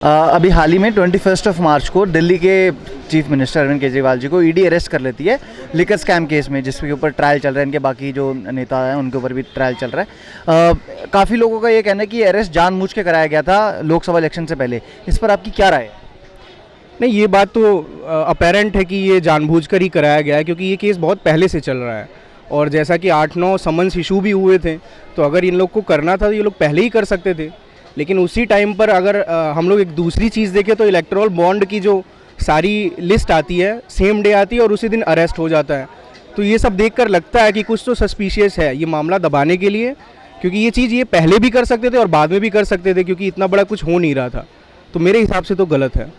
अभी हाल ही में 21 मार्च को दिल्ली के चीफ मिनिस्टर अरविंद केजरीवाल जी को ईडी अरेस्ट कर लेती है लिकर स्कैम केस में, जिसके ऊपर ट्रायल चल रहा है। इनके बाकी जो नेता हैं उनके ऊपर भी ट्रायल चल रहा है। काफ़ी लोगों का ये कहना है कि अरेस्ट जानबूझ के कराया गया था लोकसभा इलेक्शन से पहले। इस पर आपकी क्या राय है? नहीं, ये बात तो अपेरेंट है कि ये जानबूझकर ही कराया गया है, क्योंकि ये केस बहुत पहले से चल रहा है और जैसा कि 8-9 समन्स इशू भी हुए थे, तो अगर इन लोग को करना था तो ये लोग पहले ही कर सकते थे। लेकिन उसी टाइम पर अगर हम लोग एक दूसरी चीज़ देखें तो इलेक्टोरल बॉन्ड की जो सारी लिस्ट आती है सेम डे आती है और उसी दिन अरेस्ट हो जाता है। तो ये सब देखकर लगता है कि कुछ तो सस्पिशियस है ये मामला दबाने के लिए, क्योंकि ये चीज़ ये पहले भी कर सकते थे और बाद में भी कर सकते थे, क्योंकि इतना बड़ा कुछ हो नहीं रहा था। तो मेरे हिसाब से तो गलत है।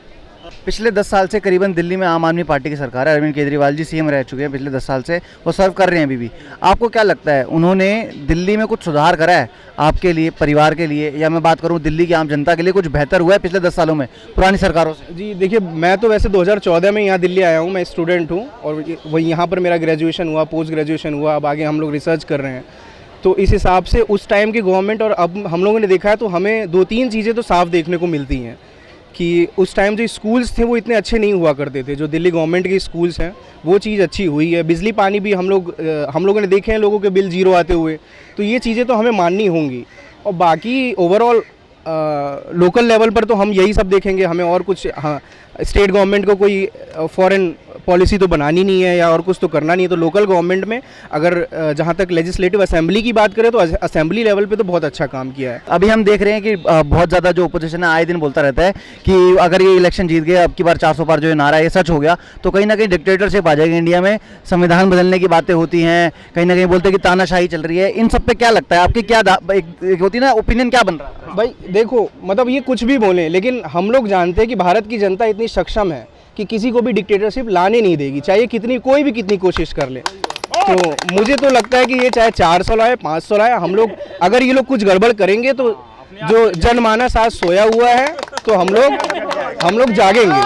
पिछले 10 साल से करीबन दिल्ली में आम आदमी पार्टी की सरकार है। अरविंद केजरीवाल जी सीएम रह चुके हैं पिछले 10 साल से, वो सर्व कर रहे हैं अभी भी। आपको क्या लगता है उन्होंने दिल्ली में कुछ सुधार करा है आपके लिए, परिवार के लिए, या मैं बात करूं दिल्ली की आम जनता के लिए कुछ बेहतर हुआ है पिछले 10 सालों में पुरानी सरकारों से? जी देखिए, मैं तो वैसे 2014 में यहाँ दिल्ली आया हूँ। मैं स्टूडेंट हूँ और वही यहाँ पर मेरा ग्रेजुएशन हुआ, पोस्ट ग्रेजुएशन हुआ। अब आगे हम लोग रिसर्च कर रहे हैं। तो इस हिसाब से उस टाइम की गवर्नमेंट और अब हम लोगों ने देखा है तो हमें 2-3 चीज़ें तो साफ देखने को मिलती हैं कि उस टाइम जो स्कूल्स थे वो इतने अच्छे नहीं हुआ करते थे। जो दिल्ली गवर्नमेंट के स्कूल्स हैं वो चीज़ अच्छी हुई है। बिजली पानी भी हम लोगों ने देखे हैं, लोगों के बिल जीरो आते हुए। तो ये चीज़ें तो हमें माननी होंगी। और बाकी ओवरऑल लोकल लेवल पर तो हम यही सब देखेंगे। हमें और कुछ, हाँ, स्टेट गवर्नमेंट को कोई फॉरेन पॉलिसी तो बनानी नहीं है या और कुछ तो करना नहीं है। तो लोकल गवर्नमेंट में अगर जहाँ तक लेजिस्लेटिव असेंबली की बात करें तो असेंबली लेवल पे तो बहुत अच्छा काम किया है। अभी हम देख रहे हैं कि बहुत ज़्यादा जो ओपोजिशन है आए दिन बोलता रहता है कि अगर ये इलेक्शन जीत गए, अब की बार 400 पार जो ये नारा है ये सच हो गया तो कहीं ना कहीं डिक्टेटरशिप आ जाएगी इंडिया में, संविधान बदलने की बातें होती हैं, कहीं ना कहीं बोलते हैं कि तानाशाही चल रही है। इन सब पे क्या लगता है आपकी, क्या एक होती है ना ओपिनियन, क्या बन रहा है? भाई देखो, मतलब ये कुछ भी बोलें, लेकिन हम लोग जानते हैं कि भारत की जनता इतनी सक्षम है कि किसी को भी डिक्टेटरशिप लाने नहीं देगी, चाहे कोई भी कितनी कोशिश कर ले। तो मुझे तो लगता है कि ये चाहे 400 लाए, 500 लाए, हम लोग अगर ये लोग कुछ गड़बड़ करेंगे तो जो जनमानस आज सोया हुआ है तो हम लोग जागेंगे।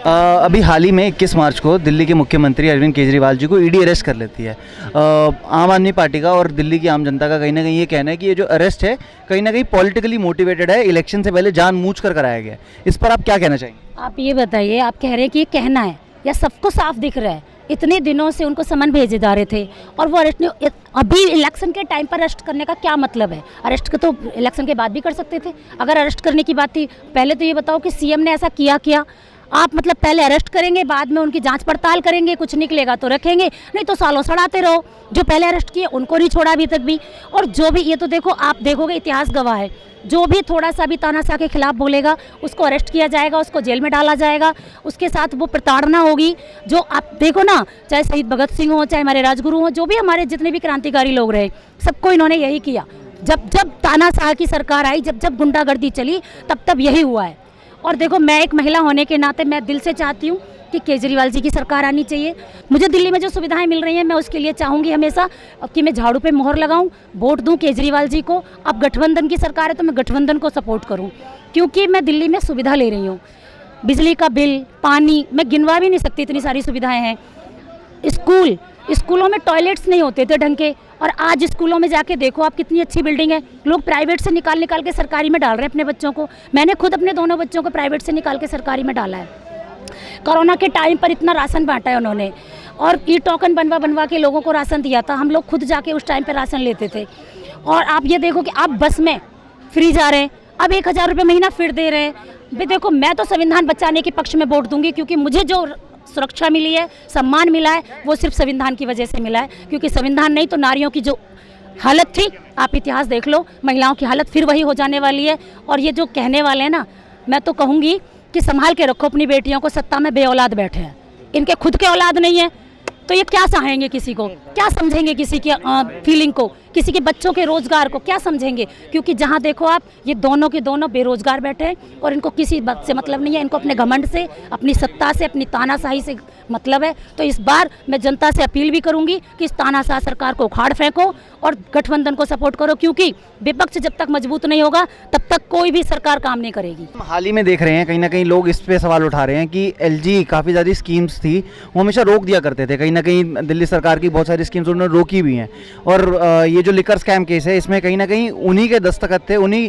अभी हाल ही में 21 मार्च को दिल्ली के मुख्यमंत्री अरविंद केजरीवाल जी को ईडी अरेस्ट कर लेती है। आम आदमी पार्टी का और दिल्ली की आम जनता का कहीं ना कहीं ये कहना है कि ये जो अरेस्ट है कहीं ना कहीं पॉलिटिकली मोटिवेटेड है, इलेक्शन से पहले जानबूझकर कराया गया है। इस पर आप क्या कहना चाहेंगे? आप ये बताइए, आप कह रहे हैं कि ये कहना है या सबको साफ दिख रहा है? इतने दिनों से उनको समन भेजे जा रहे थे और वो अरेस्ट नहीं, अभी इलेक्शन के टाइम पर अरेस्ट करने का क्या मतलब है? अरेस्ट तो इलेक्शन के बाद भी कर सकते थे। अगर अरेस्ट करने की बात थी, पहले तो ये बताओ कि सीएम ने ऐसा किया? आप मतलब पहले अरेस्ट करेंगे, बाद में उनकी जांच पड़ताल करेंगे, कुछ निकलेगा तो रखेंगे, नहीं तो सालों सड़ाते रहो। जो पहले अरेस्ट किए उनको नहीं छोड़ा अभी तक भी। और जो भी, ये तो देखो, आप देखोगे इतिहास गवाह है, जो भी थोड़ा सा भी तानाशाह के खिलाफ बोलेगा उसको अरेस्ट किया जाएगा, उसको जेल में डाला जाएगा, उसके साथ वो प्रताड़ना होगी। जो आप देखो ना, चाहे शहीद भगत सिंह हो, चाहे हमारे राजगुरु हो, जो भी हमारे जितने भी क्रांतिकारी लोग रहे, सबको इन्होंने यही किया। जब तानाशाह की सरकार आई, जब गुंडागर्दी चली, तब यही हुआ है। और देखो, मैं एक महिला होने के नाते मैं दिल से चाहती हूँ कि केजरीवाल जी की सरकार आनी चाहिए। मुझे दिल्ली में जो सुविधाएं मिल रही हैं मैं उसके लिए चाहूँगी हमेशा कि मैं झाड़ू पे मोहर लगाऊं, वोट दूं केजरीवाल जी को। अब गठबंधन की सरकार है तो मैं गठबंधन को सपोर्ट करूं, क्योंकि मैं दिल्ली में सुविधा ले रही हूँ। बिजली का बिल, पानी, मैं गिनवा भी नहीं सकती, इतनी सारी सुविधाएँ हैं। स्कूलों में टॉयलेट्स नहीं होते थे ढंग के, और आज स्कूलों में जाके देखो आप, कितनी अच्छी बिल्डिंग है। लोग प्राइवेट से निकाल के सरकारी में डाल रहे हैं अपने बच्चों को। मैंने खुद अपने दोनों बच्चों को प्राइवेट से निकाल के सरकारी में डाला है। कोरोना के टाइम पर इतना राशन बांटा है उन्होंने, और ई टोकन बनवा के लोगों को राशन दिया था। हम लोग खुद जाके उस टाइम पर राशन लेते थे। और आप ये देखो कि आप बस में फ्री जा रहे हैं, अब 1000 रुपये महीना फिर दे रहे हैं। भाई देखो, मैं तो संविधान बचाने के पक्ष में वोट दूंगी, क्योंकि मुझे जो सुरक्षा मिली है, सम्मान मिला है, वो सिर्फ संविधान की वजह से मिला है। क्योंकि संविधान नहीं तो नारियों की जो हालत थी, आप इतिहास देख लो, महिलाओं की हालत फिर वही हो जाने वाली है। और ये जो कहने वाले हैं ना, मैं तो कहूँगी कि संभाल के रखो अपनी बेटियों को। सत्ता में बेऔलाद बैठे हैं, इनके खुद के औलाद नहीं है तो ये क्या सहाएंगे किसी को, क्या समझेंगे किसी की फीलिंग को, किसी के बच्चों के रोजगार को क्या समझेंगे? क्योंकि जहाँ देखो आप, ये दोनों के दोनों बेरोजगार बैठे हैं और इनको किसी बात से मतलब नहीं है। इनको अपने घमंड से, अपनी सत्ता से, अपनी तानाशाही से मतलब है। तो इस बार मैं जनता से अपील भी करूंगी कि इस तानाशाह सरकार को उखाड़ फेंको और गठबंधन को सपोर्ट करो, क्योंकि विपक्ष जब तक मजबूत नहीं होगा तब तक कोई भी सरकार काम नहीं करेगी। हाल ही में देख रहे हैं कहीं ना कहीं लोग इस पे सवाल उठा रहे हैं कि एलजी काफ़ी ज़्यादा स्कीम्स थी वो हमेशा रोक दिया करते थे। कहीं ना कहीं दिल्ली सरकार की बहुत सारी स्कीम्स उन्होंने रोकी भी हैं। और ये ये जो लिकर स्कैम केस है इसमें कहीं ना कहीं उन्हीं के दस्तखत थे, उन्हीं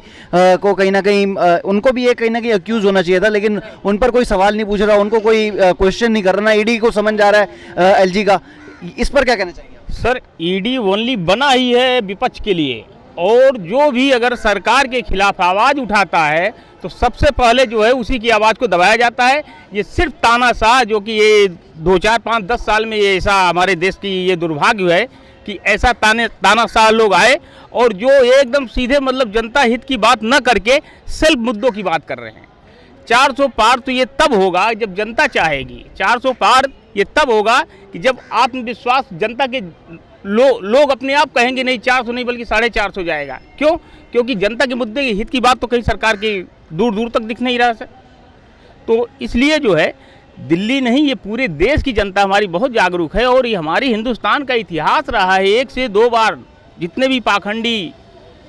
को कहीं ना कहीं उनको भी ये कहीं ना कहीं अक्यूज होना चाहिए था, लेकिन उन पर कोई सवाल नहीं पूछ रहा, उनको कोई क्वेश्चन नहीं कर रहा, ईडी को समझ आ रहा है एलजी का। इस पर क्या कहना चाहिए? सर ईडी ओनली बना ही है विपक्ष के लिए, और जो भी अगर सरकार के खिलाफ आवाज़ उठाता है तो सबसे पहले जो है उसी की आवाज़ को दबाया जाता है। ये सिर्फ तानाशाह, जो कि ये 2, 4, 5, 10 साल में ये ऐसा हमारे देश की ये दुर्भाग्य है कि ऐसा तानाशाह लोग आए और जो एकदम सीधे मतलब जनता हित की बात न करके सेल्फ मुद्दों की बात कर रहे हैं। 400 पार तो ये तब होगा जब जनता चाहेगी, 400 पार ये तब होगा कि जब आत्मविश्वास जनता के लोग अपने आप कहेंगे नहीं 400 नहीं बल्कि 450 जाएगा। क्यों? क्योंकि जनता के मुद्दे के हित की बात तो कहीं सरकार की दूर दूर तक दिख नहीं रहा है। तो इसलिए जो है दिल्ली नहीं, ये पूरे देश की जनता हमारी बहुत जागरूक है, और ये हमारी हिंदुस्तान का इतिहास रहा है 1 से 2 बार जितने भी पाखंडी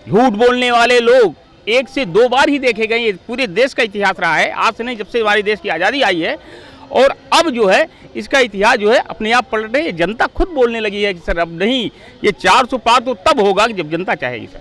झूठ बोलने वाले लोग 1 से 2 बार ही देखे गए। ये पूरे देश का इतिहास रहा है, आज से नहीं, जब से हमारे देश की आज़ादी आई है। और अब जो है इसका इतिहास जो है अपने आप पलट रही है। जनता खुद बोलने लगी है कि सर अब नहीं, ये 400 पार तो तब होगा कि जब जनता चाहेगी। सर